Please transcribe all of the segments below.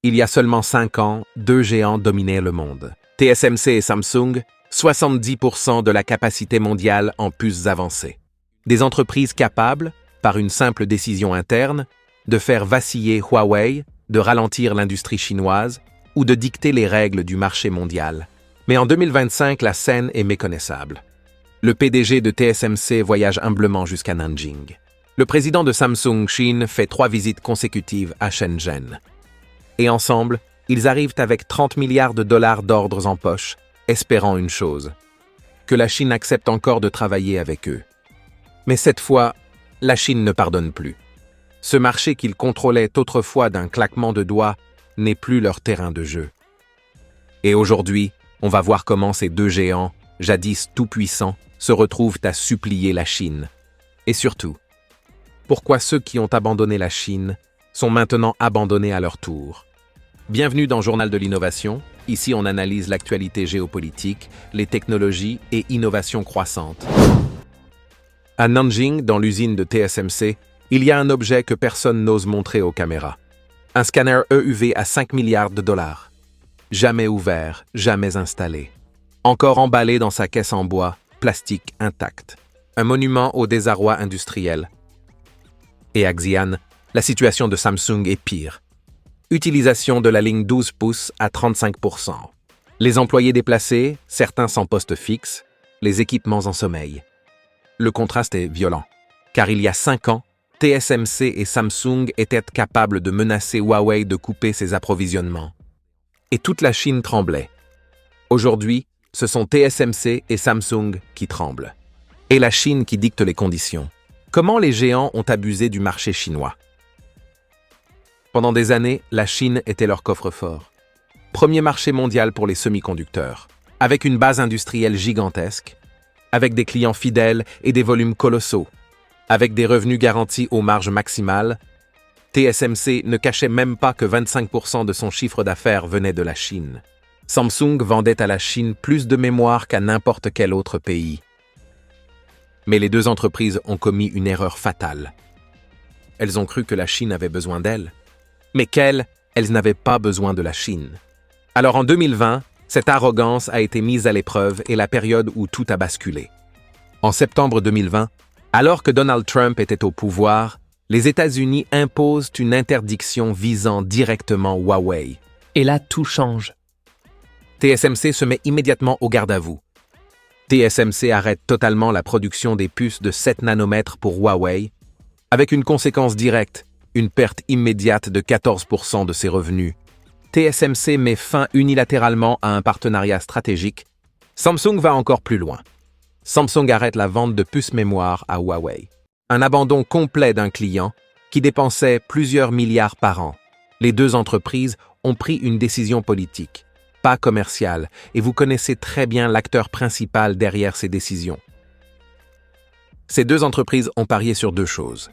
Il y a seulement 5 ans, deux géants dominaient le monde. TSMC et Samsung, 70% de la capacité mondiale en puces avancées. Des entreprises capables, par une simple décision interne, de faire vaciller Huawei, de ralentir l'industrie chinoise ou de dicter les règles du marché mondial. Mais en 2025, la scène est méconnaissable. Le PDG de TSMC voyage humblement jusqu'à Nanjing. Le président de Samsung Chine fait 3 visites consécutives à Shenzhen. Et ensemble, ils arrivent avec 30 milliards de dollars d'ordres en poche, espérant une chose, que la Chine accepte encore de travailler avec eux. Mais cette fois, la Chine ne pardonne plus. Ce marché qu'ils contrôlaient autrefois d'un claquement de doigts n'est plus leur terrain de jeu. Et aujourd'hui, on va voir comment ces deux géants, jadis tout-puissants, se retrouvent à supplier la Chine. Et surtout, pourquoi ceux qui ont abandonné la Chine sont maintenant abandonnés à leur tour. Bienvenue dans Journal de l'innovation. Ici, on analyse l'actualité géopolitique, les technologies et innovations croissantes. À Nanjing, dans l'usine de TSMC, il y a un objet que personne n'ose montrer aux caméras. Un scanner EUV à 5 milliards de dollars. Jamais ouvert, jamais installé. Encore emballé dans sa caisse en bois, plastique intact. Un monument au désarroi industriel. Et à Xi'an, la situation de Samsung est pire. Utilisation de la ligne 12 pouces à 35%. Les employés déplacés, certains sans poste fixe, les équipements en sommeil. Le contraste est violent, car il y a 5 ans, TSMC et Samsung étaient capables de menacer Huawei de couper ses approvisionnements. Et toute la Chine tremblait. Aujourd'hui, ce sont TSMC et Samsung qui tremblent. Et la Chine qui dicte les conditions. Comment les géants ont abusé du marché chinois? Pendant des années, la Chine était leur coffre-fort. Premier marché mondial pour les semi-conducteurs, avec une base industrielle gigantesque, avec des clients fidèles et des volumes colossaux, avec des revenus garantis aux marges maximales. TSMC ne cachait même pas que 25% de son chiffre d'affaires venait de la Chine. Samsung vendait à la Chine plus de mémoire qu'à n'importe quel autre pays. Mais les deux entreprises ont commis une erreur fatale. Elles ont cru que la Chine avait besoin d'elles. Mais qu'elles n'avaient pas besoin de la Chine. Alors en 2020, cette arrogance a été mise à l'épreuve et la période où tout a basculé. En septembre 2020, alors que Donald Trump était au pouvoir, les États-Unis imposent une interdiction visant directement Huawei. Et là, tout change. TSMC se met immédiatement au garde-à-vous. TSMC arrête totalement la production des puces de 7 nanomètres pour Huawei, avec une conséquence directe, une perte immédiate de 14% de ses revenus. TSMC met fin unilatéralement à un partenariat stratégique. Samsung va encore plus loin. Samsung arrête la vente de puces mémoire à Huawei. Un abandon complet d'un client qui dépensait plusieurs milliards par an. Les deux entreprises ont pris une décision politique, pas commerciale, et vous connaissez très bien l'acteur principal derrière ces décisions. Ces deux entreprises ont parié sur deux choses.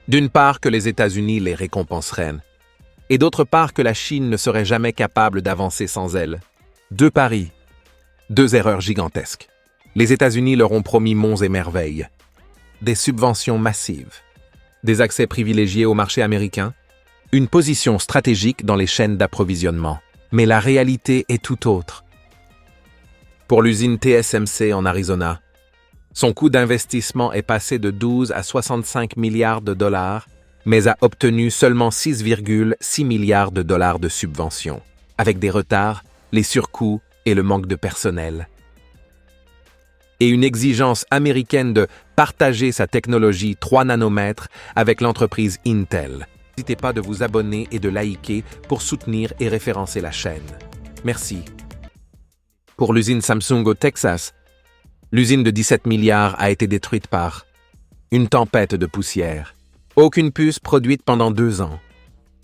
D'une part, que les États-Unis les récompenseraient, et d'autre part, que la Chine ne serait jamais capable d'avancer sans elles. Deux paris, deux erreurs gigantesques. Les États-Unis leur ont promis monts et merveilles, des subventions massives, des accès privilégiés au marché américain, une position stratégique dans les chaînes d'approvisionnement. Mais la réalité est tout autre. Pour l'usine TSMC en Arizona, son coût d'investissement est passé de 12 à 65 milliards de dollars, mais a obtenu seulement 6,6 milliards de dollars de subventions, avec des retards, les surcoûts et le manque de personnel. Et une exigence américaine de partager sa technologie 3 nanomètres avec l'entreprise Intel. N'hésitez pas de vous abonner et de liker pour soutenir et référencer la chaîne. Merci. Pour l'usine Samsung au Texas, l'usine de 17 milliards a été détruite par une tempête de poussière. Aucune puce produite pendant 2 ans.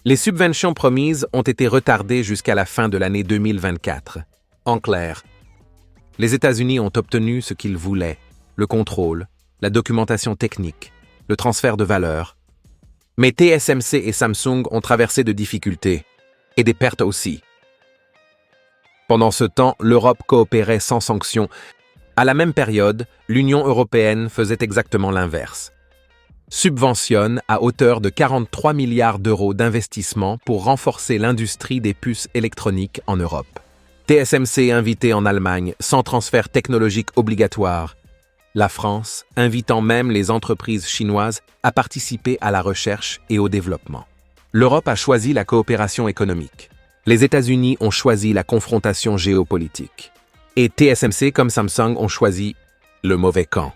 Les subventions promises ont été retardées jusqu'à la fin de l'année 2024. En clair, les États-Unis ont obtenu ce qu'ils voulaient, le contrôle, la documentation technique, le transfert de valeur. Mais TSMC et Samsung ont traversé de difficultés, et des pertes aussi. Pendant ce temps, l'Europe coopérait sans sanctions. À la même période, l'Union européenne faisait exactement l'inverse. subventionne à hauteur de 43 milliards d'euros d'investissement pour renforcer l'industrie des puces électroniques en Europe. TSMC invité en Allemagne sans transfert technologique obligatoire. La France invitant même les entreprises chinoises à participer à la recherche et au développement. L'Europe a choisi la coopération économique. Les États-Unis ont choisi la confrontation géopolitique. Et TSMC comme Samsung ont choisi le mauvais camp.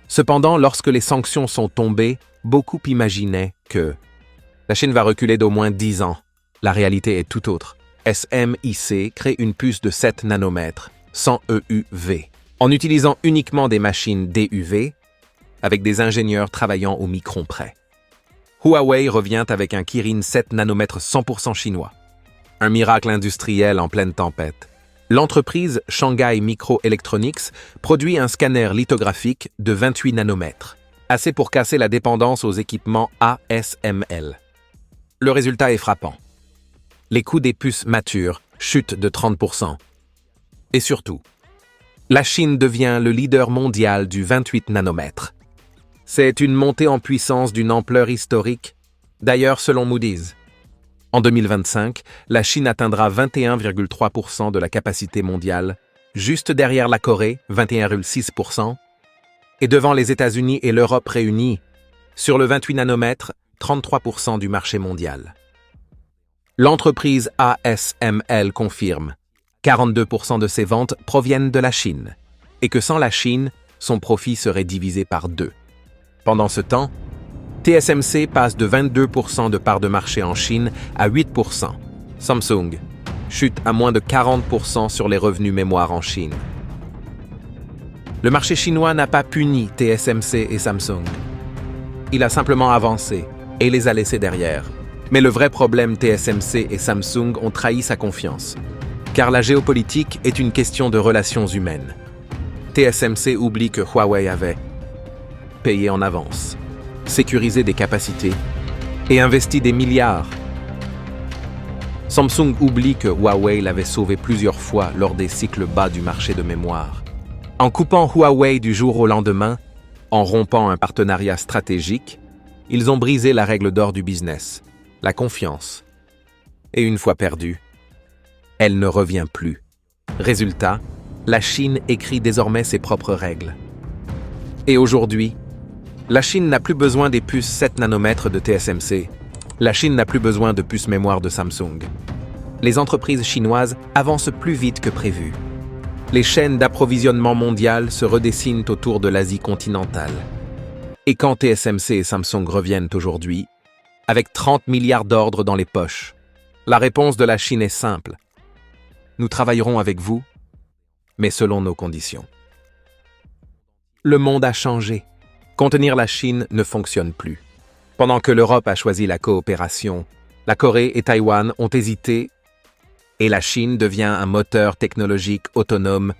Cependant, lorsque les sanctions sont tombées, beaucoup imaginaient que la Chine va reculer d'au moins 10 ans. La réalité est tout autre. SMIC crée une puce de 7 nanomètres, sans EUV, en utilisant uniquement des machines DUV, avec des ingénieurs travaillant au micron près. Huawei revient avec un Kirin 7 nanomètres 100% chinois. Un miracle industriel en pleine tempête. L'entreprise Shanghai Microelectronics produit un scanner lithographique de 28 nanomètres, assez pour casser la dépendance aux équipements ASML. Le résultat est frappant. Les coûts des puces matures chutent de 30%. Et surtout, la Chine devient le leader mondial du 28 nanomètres. C'est une montée en puissance d'une ampleur historique, d'ailleurs selon Moody's. En 2025, la Chine atteindra 21,3% de la capacité mondiale, juste derrière la Corée, 21,6%, et devant les États-Unis et l'Europe réunis, sur le 28 nanomètres, 33% du marché mondial. L'entreprise ASML confirme 42% de ses ventes proviennent de la Chine, et que sans la Chine, son profit serait divisé par 2. Pendant ce temps, TSMC passe de 22% de part de marché en Chine à 8%. Samsung chute à moins de 40% sur les revenus mémoire en Chine. Le marché chinois n'a pas puni TSMC et Samsung. Il a simplement avancé et les a laissés derrière. Mais le vrai problème, TSMC et Samsung ont trahi sa confiance. Car la géopolitique est une question de relations humaines. TSMC oublie que Huawei avait payé en avance, sécurisé des capacités et investi des milliards. Samsung oublie que Huawei l'avait sauvé plusieurs fois lors des cycles bas du marché de mémoire. En coupant Huawei du jour au lendemain, en rompant un partenariat stratégique, ils ont brisé la règle d'or du business, la confiance. Et une fois perdue, elle ne revient plus. Résultat, la Chine écrit désormais ses propres règles. Et aujourd'hui, la Chine n'a plus besoin des puces 7 nanomètres de TSMC. La Chine n'a plus besoin de puces mémoire de Samsung. Les entreprises chinoises avancent plus vite que prévu. Les chaînes d'approvisionnement mondiales se redessinent autour de l'Asie continentale. Et quand TSMC et Samsung reviennent aujourd'hui, avec 30 milliards d'ordres dans les poches, la réponse de la Chine est simple. Nous travaillerons avec vous, mais selon nos conditions. Le monde a changé. Contenir la Chine ne fonctionne plus. Pendant que l'Europe a choisi la coopération, la Corée et Taïwan ont hésité et la Chine devient un moteur technologique autonome.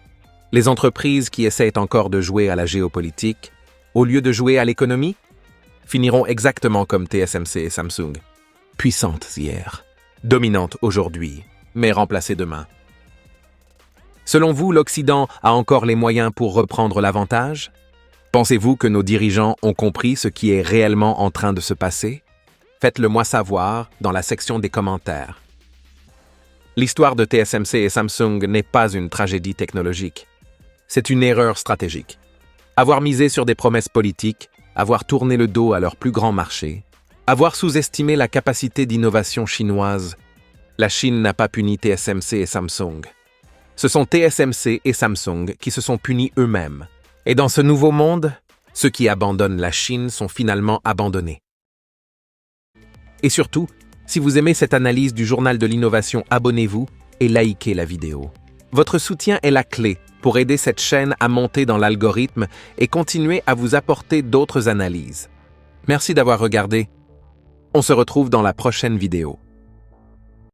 Les entreprises qui essaient encore de jouer à la géopolitique, au lieu de jouer à l'économie, finiront exactement comme TSMC et Samsung. Puissantes hier, dominantes aujourd'hui, mais remplacées demain. Selon vous, l'Occident a encore les moyens pour reprendre l'avantage ? Pensez-vous que nos dirigeants ont compris ce qui est réellement en train de se passer? Faites-le moi savoir dans la section des commentaires. L'histoire de TSMC et Samsung n'est pas une tragédie technologique. C'est une erreur stratégique. Avoir misé sur des promesses politiques, avoir tourné le dos à leur plus grand marché, avoir sous-estimé la capacité d'innovation chinoise, la Chine n'a pas puni TSMC et Samsung. Ce sont TSMC et Samsung qui se sont punis eux-mêmes. Et dans ce nouveau monde, ceux qui abandonnent la Chine sont finalement abandonnés. Et surtout, si vous aimez cette analyse du Journal de l'innovation, abonnez-vous et likez la vidéo. Votre soutien est la clé pour aider cette chaîne à monter dans l'algorithme et continuer à vous apporter d'autres analyses. Merci d'avoir regardé. On se retrouve dans la prochaine vidéo.